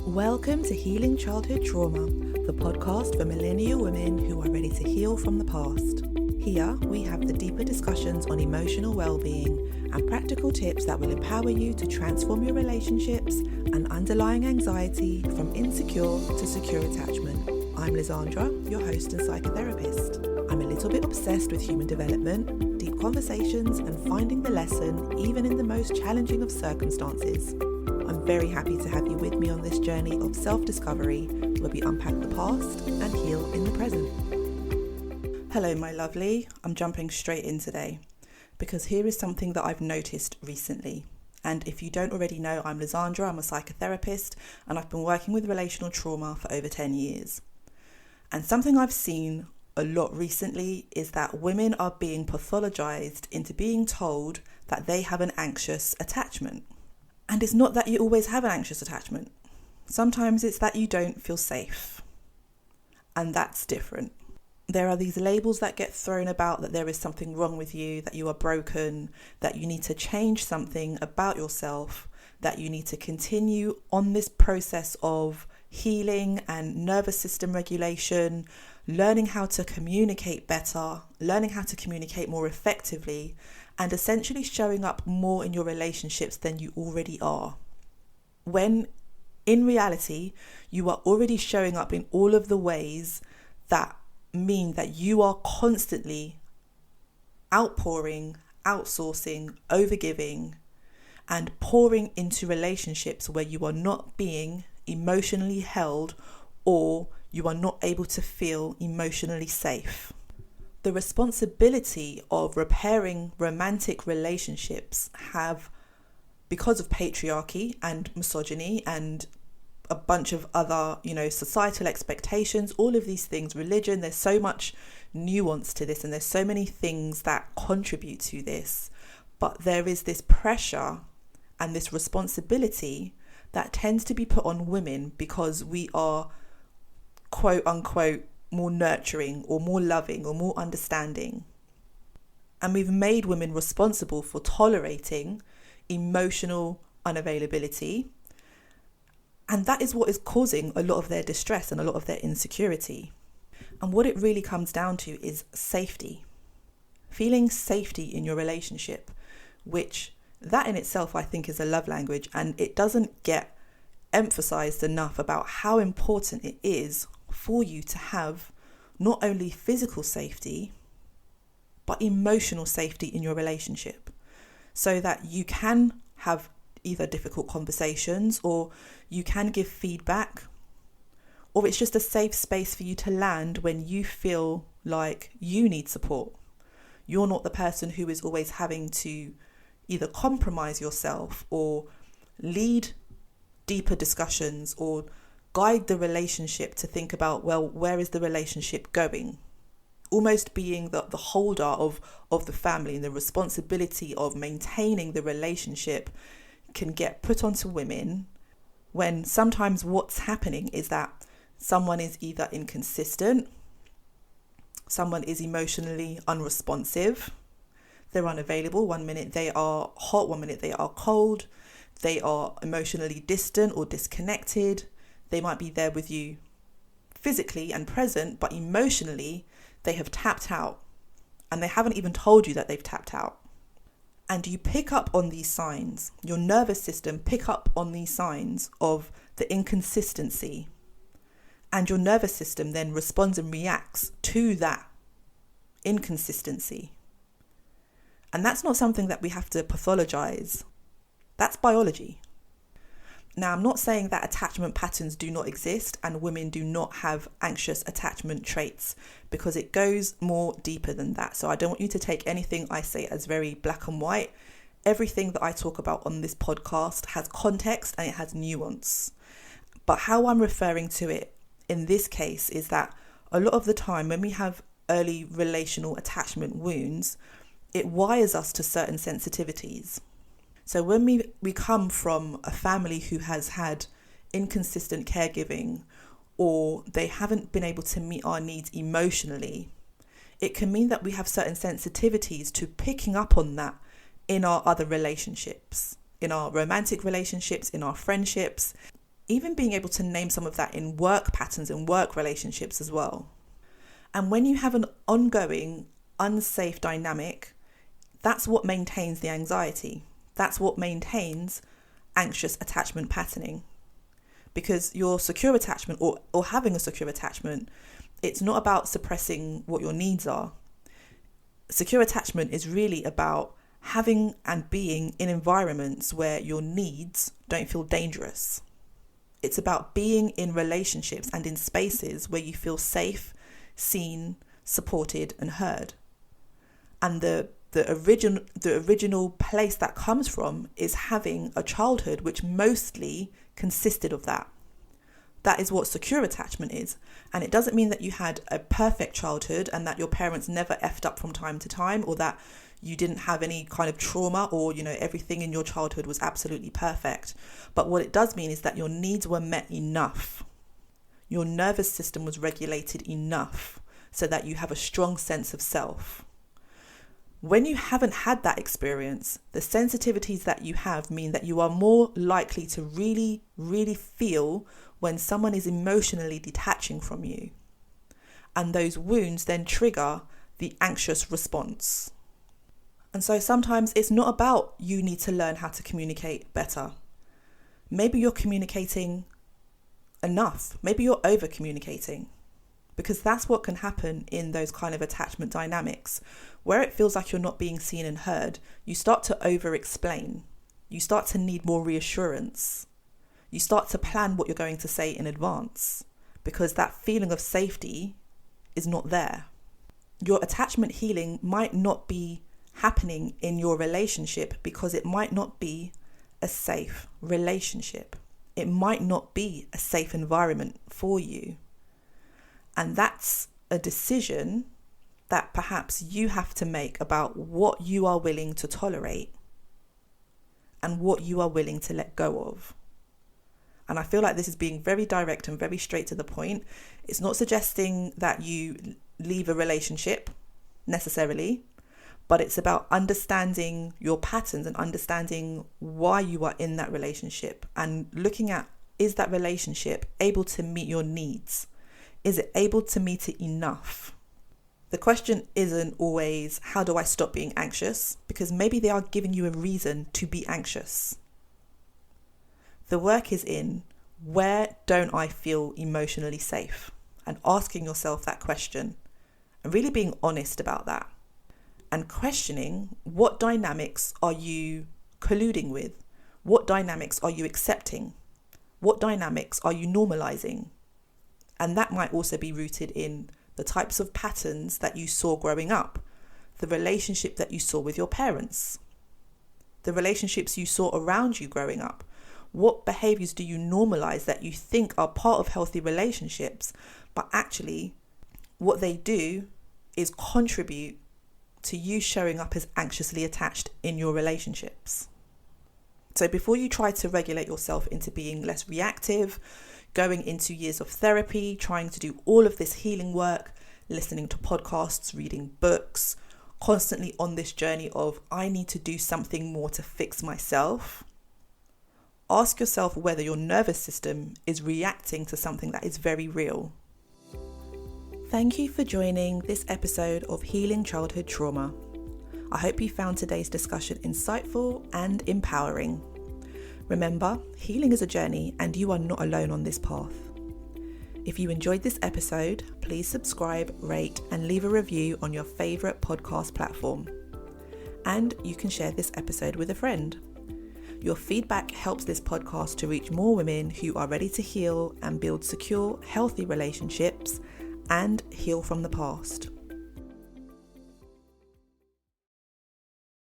Welcome to Healing Childhood Trauma, the podcast for millennial women who are ready to heal from the past. Here, we have the deeper discussions on emotional well-being and practical tips that will empower you to transform your relationships and underlying anxiety from insecure to secure attachment. I'm Lysandra, your host and psychotherapist. I'm a little bit obsessed with human development, deep conversations, and finding the lesson even in the most challenging of circumstances. I'm very happy to have you with me on this journey of self-discovery where we unpack the past and heal in the present. Hello, my lovely. I'm jumping straight in today because here is something that I've noticed recently. And if you don't already know, I'm Lysandra, I'm a psychotherapist, and I've been working with relational trauma for over 10 years. And something I've seen a lot recently is that women are being pathologized into being told that they have an anxious attachment. And it's not that you always have an anxious attachment. Sometimes it's that you don't feel safe. And that's different. There are these labels that get thrown about that there is something wrong with you, that you are broken, that you need to change something about yourself, that you need to continue on this process of healing and nervous system regulation, learning how to communicate better, learning how to communicate more effectively, and essentially showing up more in your relationships than you already are. When in reality, you are already showing up in all of the ways that mean that you are constantly outpouring, outsourcing, overgiving, and pouring into relationships where you are not being emotionally held or you are not able to feel emotionally safe. The responsibility of repairing romantic relationships have, because of patriarchy and misogyny and a bunch of other, societal expectations, all of these things, religion, there's so much nuance to this and there's so many things that contribute to this. But there is this pressure and this responsibility that tends to be put on women because we are, quote unquote, more nurturing or more loving or more understanding. And we've made women responsible for tolerating emotional unavailability. And that is what is causing a lot of their distress and a lot of their insecurity. And what it really comes down to is safety. Feeling safety in your relationship, which that in itself I think is a love language, and it doesn't get emphasized enough about how important it is for you to have not only physical safety, but emotional safety in your relationship so that you can have either difficult conversations or you can give feedback, or it's just a safe space for you to land when you feel like you need support. You're not the person who is always having to either compromise yourself or lead deeper discussions or guide the relationship to think about, well, where is the relationship going? Almost being the holder of the family, and the responsibility of maintaining the relationship can get put onto women when sometimes what's happening is that someone is either inconsistent, someone is emotionally unresponsive, they're unavailable. 1 minute they are hot, 1 minute they are cold, they are emotionally distant or disconnected. They might be there with you physically and present, but emotionally they have tapped out and they haven't even told you that they've tapped out. And you pick up on these signs. Your nervous system pick up on these signs of the inconsistency, and your nervous system then responds and reacts to that inconsistency. And that's not something that we have to pathologize. That's biology. Now, I'm not saying that attachment patterns do not exist and women do not have anxious attachment traits, because it goes more deeper than that. So I don't want you to take anything I say as very black and white. Everything that I talk about on this podcast has context and it has nuance. But how I'm referring to it in this case is that a lot of the time when we have early relational attachment wounds, it wires us to certain sensitivities. So when we come from a family who has had inconsistent caregiving, or they haven't been able to meet our needs emotionally, it can mean that we have certain sensitivities to picking up on that in our other relationships, in our romantic relationships, in our friendships. even being able to name some of that in work patterns and work relationships as well. And when you have an ongoing, unsafe dynamic, that's what maintains the anxiety. That's what maintains anxious attachment patterning. Because your secure attachment or having a secure attachment, it's not about suppressing what your needs are. Secure attachment is really about having and being in environments where your needs don't feel dangerous. It's about being in relationships and in spaces where you feel safe, seen, supported, and heard. And the original place that comes from is having a childhood which mostly consisted of that. That is what secure attachment is. And it doesn't mean that you had a perfect childhood and that your parents never effed up from time to time, or that you didn't have any kind of trauma, or, everything in your childhood was absolutely perfect. But what it does mean is that your needs were met enough. Your nervous system was regulated enough so that you have a strong sense of self. When you haven't had that experience, the sensitivities that you have mean that you are more likely to really, really feel when someone is emotionally detaching from you. And those wounds then trigger the anxious response. And so sometimes it's not about you need to learn how to communicate better. Maybe you're communicating enough. Maybe you're over communicating. Because that's what can happen in those kind of attachment dynamics. Where it feels like you're not being seen and heard, you start to over-explain. You start to need more reassurance. You start to plan what you're going to say in advance, because that feeling of safety is not there. Your attachment healing might not be happening in your relationship because it might not be a safe relationship. It might not be a safe environment for you. And that's a decision that perhaps you have to make about what you are willing to tolerate and what you are willing to let go of. And I feel like this is being very direct and very straight to the point. It's not suggesting that you leave a relationship necessarily, but it's about understanding your patterns and understanding why you are in that relationship and looking at, is that relationship able to meet your needs? Is it able to meet it enough? The question isn't always, how do I stop being anxious? Because maybe they are giving you a reason to be anxious. The work is in, where don't I feel emotionally safe? And asking yourself that question and really being honest about that. And questioning, what dynamics are you colluding with? What dynamics are you accepting? What dynamics are you normalizing? And that might also be rooted in the types of patterns that you saw growing up, the relationship that you saw with your parents, the relationships you saw around you growing up. What behaviors do you normalize that you think are part of healthy relationships, but actually what they do is contribute to you showing up as anxiously attached in your relationships? So before you try to regulate yourself into being less reactive, going into years of therapy, trying to do all of this healing work, listening to podcasts, reading books, constantly on this journey of, I need to do something more to fix myself, ask yourself whether your nervous system is reacting to something that is very real. Thank you for joining this episode of Healing Childhood Trauma. I hope you found today's discussion insightful and empowering. Remember, healing is a journey and you are not alone on this path. If you enjoyed this episode, please subscribe, rate, and leave a review on your favourite podcast platform. And you can share this episode with a friend. Your feedback helps this podcast to reach more women who are ready to heal and build secure, healthy relationships and heal from the past.